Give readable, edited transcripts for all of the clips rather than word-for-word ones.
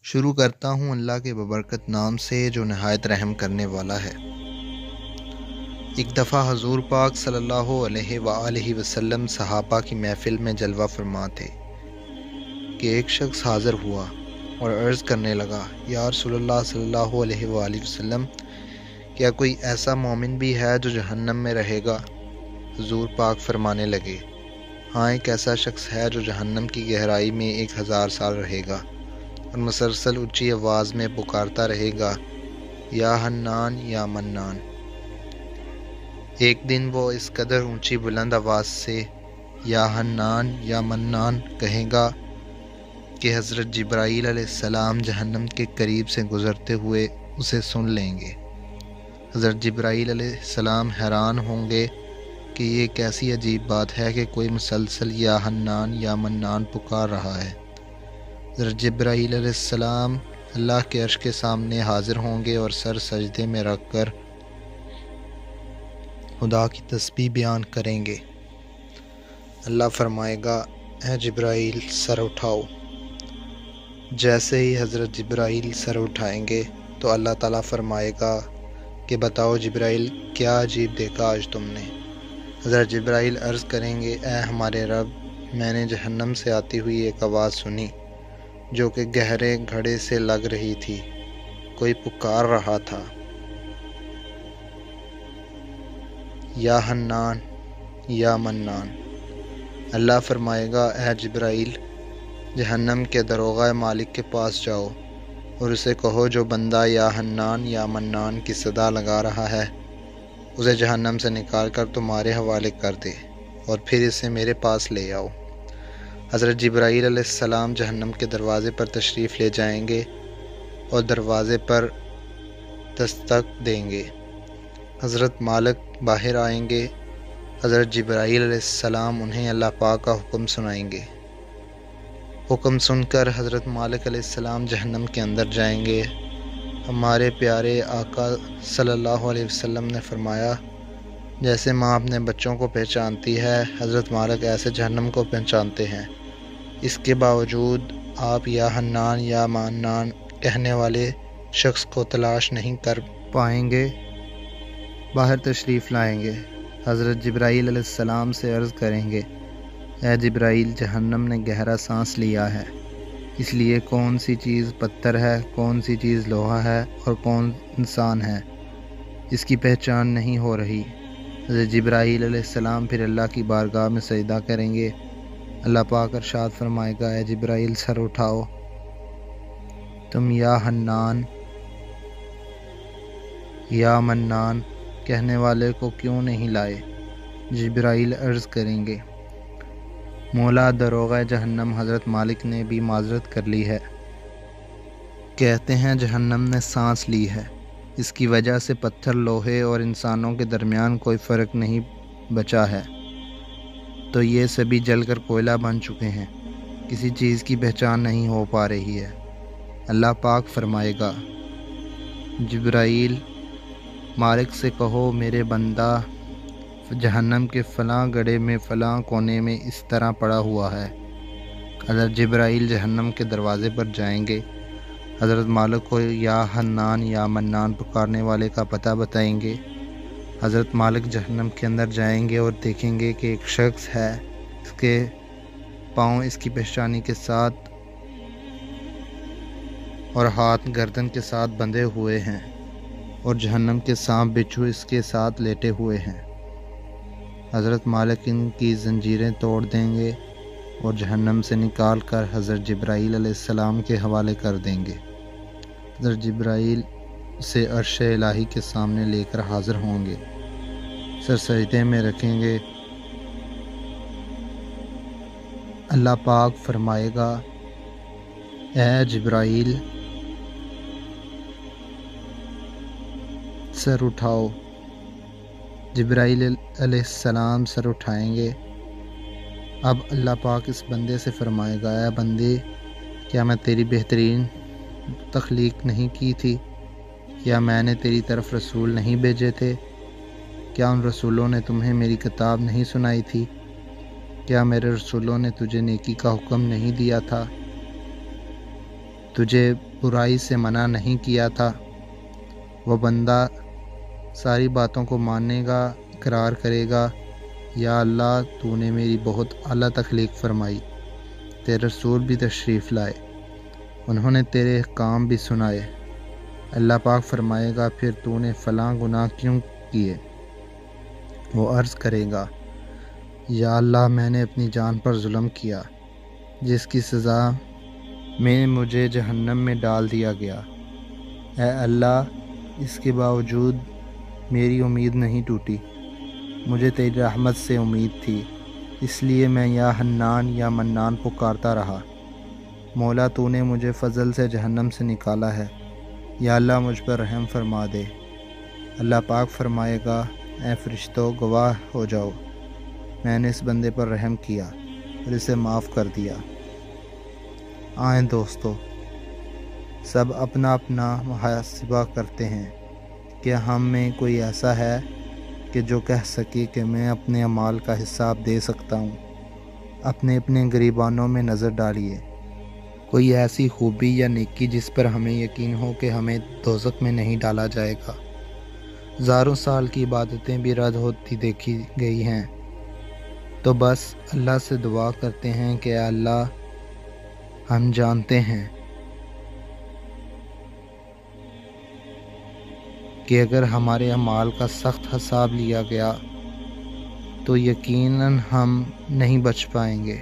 شروع کرتا ہوں اللہ کے ببرکت نام سے جو نہایت رحم کرنے والا ہے۔ ایک دفعہ حضور پاک صلی اللہ علیہ وآلہ وسلم صحابہ کی محفل میں جلوہ فرما تھے کہ ایک شخص حاضر ہوا اور عرض کرنے لگا، یا رسول اللہ صلی اللہ علیہ وآلہ وسلم، کیا کوئی ایسا مومن بھی ہے جو جہنم میں رہے گا؟ حضور پاک فرمانے لگے، ہاں، ایک ایسا شخص ہے جو جہنم کی گہرائی میں 1000 سال رہے گا اور مسلسل اونچی آواز میں پکارتا رہے گا، یا حنان یا منان۔ ایک دن وہ اس قدر اونچی بلند آواز سے یا حنان یا منان کہے گا کہ حضرت جبرائیل علیہ السلام جہنم کے قریب سے گزرتے ہوئے اسے سن لیں گے۔ حضرت جبرائیل علیہ السلام حیران ہوں گے کہ یہ کیسی عجیب بات ہے کہ کوئی مسلسل یا حنان یا منان پکار رہا ہے۔ حضرت جبرائیل علیہ السلام اللہ کے عرش کے سامنے حاضر ہوں گے اور سر سجدے میں رکھ کر خدا کی تسبیح بیان کریں گے۔ اللہ فرمائے گا، اے جبرائیل سر اٹھاؤ۔ جیسے ہی حضرت جبرائیل سر اٹھائیں گے تو اللہ تعالیٰ فرمائے گا کہ بتاؤ جبرائیل، کیا عجیب دیکھا آج تم نے؟ حضرت جبرائیل عرض کریں گے، اے ہمارے رب، میں نے جہنم سے آتی ہوئی ایک آواز سنی جو کہ گہرے گھڑے سے لگ رہی تھی، کوئی پکار رہا تھا، یا حنان یا منان۔ اللہ فرمائے گا، اے جبرائیل، جہنم کے داروغہ مالک کے پاس جاؤ اور اسے کہو جو بندہ یا حنان یا منان کی صدا لگا رہا ہے اسے جہنم سے نکال کر تمہارے حوالے کر دے اور پھر اسے میرے پاس لے آؤ۔ حضرت جبرائیل علیہ السلام جہنم کے دروازے پر تشریف لے جائیں گے اور دروازے پر دستک دیں گے۔ حضرت مالک باہر آئیں گے۔ حضرت جبرائیل علیہ السلام انہیں اللہ پاک کا حکم سنائیں گے۔ حکم سن کر حضرت مالک علیہ السلام جہنم کے اندر جائیں گے۔ ہمارے پیارے آقا صلی اللہ علیہ وسلم نے فرمایا، جیسے ماں اپنے بچوں کو پہچانتی ہے، حضرت مالک ایسے جہنم کو پہچانتے ہیں۔ اس کے باوجود آپ یا حنان یا منان کہنے والے شخص کو تلاش نہیں کر پائیں گے۔ باہر تشریف لائیں گے، حضرت جبرائیل علیہ السلام سے عرض کریں گے، اے جبرائیل، جہنم نے گہرا سانس لیا ہے، اس لیے کون سی چیز پتھر ہے، کون سی چیز لوہا ہے اور کون انسان ہے، اس کی پہچان نہیں ہو رہی۔ حضرت جبرائیل علیہ السلام پھر اللہ کی بارگاہ میں سجدہ کریں گے۔ اللہ پاک ارشاد فرمائے گا، اے جبرائیل سر اٹھاؤ، تم یا حنان یا منان کہنے والے کو کیوں نہیں لائے؟ جبرائیل عرض کریں گے، مولا، داروغہ جہنم حضرت مالک نے بھی معذرت کر لی ہے، کہتے ہیں جہنم نے سانس لی ہے، اس کی وجہ سے پتھر، لوہے اور انسانوں کے درمیان کوئی فرق نہیں بچا ہے، تو یہ سبھی جل کر کوئلہ بن چکے ہیں، کسی چیز کی پہچان نہیں ہو پا رہی ہے۔ اللہ پاک فرمائے گا، جبرائیل، مالک سے کہو میرے بندہ جہنم کے فلاں گڑھے میں فلاں کونے میں اس طرح پڑا ہوا ہے۔ حضرت جبرائیل جہنم کے دروازے پر جائیں گے، حضرت مالک کو یا حنان یا منان پکارنے والے کا پتہ بتائیں گے۔ حضرت مالک جہنم کے اندر جائیں گے اور دیکھیں گے کہ ایک شخص ہے، اس کے پاؤں اس کی پیشانی کے ساتھ اور ہاتھ گردن کے ساتھ بندھے ہوئے ہیں اور جہنم کے سانپ بچھو اس کے ساتھ لیٹے ہوئے ہیں۔ حضرت مالک ان کی زنجیریں توڑ دیں گے اور جہنم سے نکال کر حضرت جبرائیل علیہ السلام کے حوالے کر دیں گے۔ حضرت جبرائیل اسے عرش الہی کے سامنے لے کر حاضر ہوں گے، سر سجدے میں رکھیں گے۔ اللہ پاک فرمائے گا، اے جبرائیل سر اٹھاؤ۔ جبرائیل علیہ السلام سر اٹھائیں گے۔ اب اللہ پاک اس بندے سے فرمائے گا، اے بندے، کیا میں تیری بہترین تخلیق نہیں کی تھی؟ کیا میں نے تیری طرف رسول نہیں بھیجے تھے؟ کیا ان رسولوں نے تمہیں میری کتاب نہیں سنائی تھی؟ کیا میرے رسولوں نے تجھے نیکی کا حکم نہیں دیا تھا؟ تجھے برائی سے منع نہیں کیا تھا؟ وہ بندہ ساری باتوں کو مانے گا، اقرار کرے گا، یا اللہ تو نے میری بہت اعلیٰ تخلیق فرمائی، تیرے رسول بھی تشریف لائے، انہوں نے تیرے احکام بھی سنائے۔ اللہ پاک فرمائے گا پھر تو نے فلاں گناہ کیوں کیے؟ وہ عرض کرے گا یا اللہ میں نے اپنی جان پر ظلم کیا، جس کی سزا میں مجھے جہنم میں ڈال دیا گیا۔ اے اللہ اس کے باوجود میری امید نہیں ٹوٹی، مجھے تیری رحمت سے امید تھی، اس لیے میں یا حنان یا منان پکارتا رہا۔ مولا تو نے مجھے فضل سے جہنم سے نکالا ہے، یا اللہ مجھ پر رحم فرما دے۔ اللہ پاک فرمائے گا اے فرشتوں گواہ ہو جاؤ، میں نے اس بندے پر رحم کیا اور اسے معاف کر دیا۔ آئیں دوستو، سب اپنا اپنا محاسبہ کرتے ہیں کہ ہم میں کوئی ایسا ہے کہ جو کہہ سکے کہ میں اپنے اعمال کا حساب دے سکتا ہوں؟ اپنے گریبانوں میں نظر ڈالیے، کوئی ایسی خوبی یا نیکی جس پر ہمیں یقین ہو کہ ہمیں دوزخ میں نہیں ڈالا جائے گا۔ ہزاروں سال کی عبادتیں بھی رد ہوتی دیکھی گئی ہیں، تو بس اللہ سے دعا کرتے ہیں کہ اے اللہ ہم جانتے ہیں کہ اگر ہمارے اعمال کا سخت حساب لیا گیا تو یقیناً ہم نہیں بچ پائیں گے،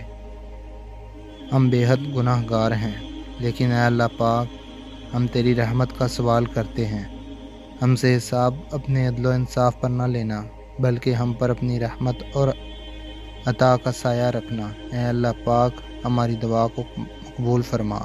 ہم بے حد گناہ گار ہیں۔ لیکن اے اللہ پاک ہم تیری رحمت کا سوال کرتے ہیں، ہم سے حساب اپنے عدل و انصاف پر نہ لینا، بلکہ ہم پر اپنی رحمت اور عطا کا سایہ رکھنا۔ اے اللہ پاک ہماری دعا کو قبول فرما۔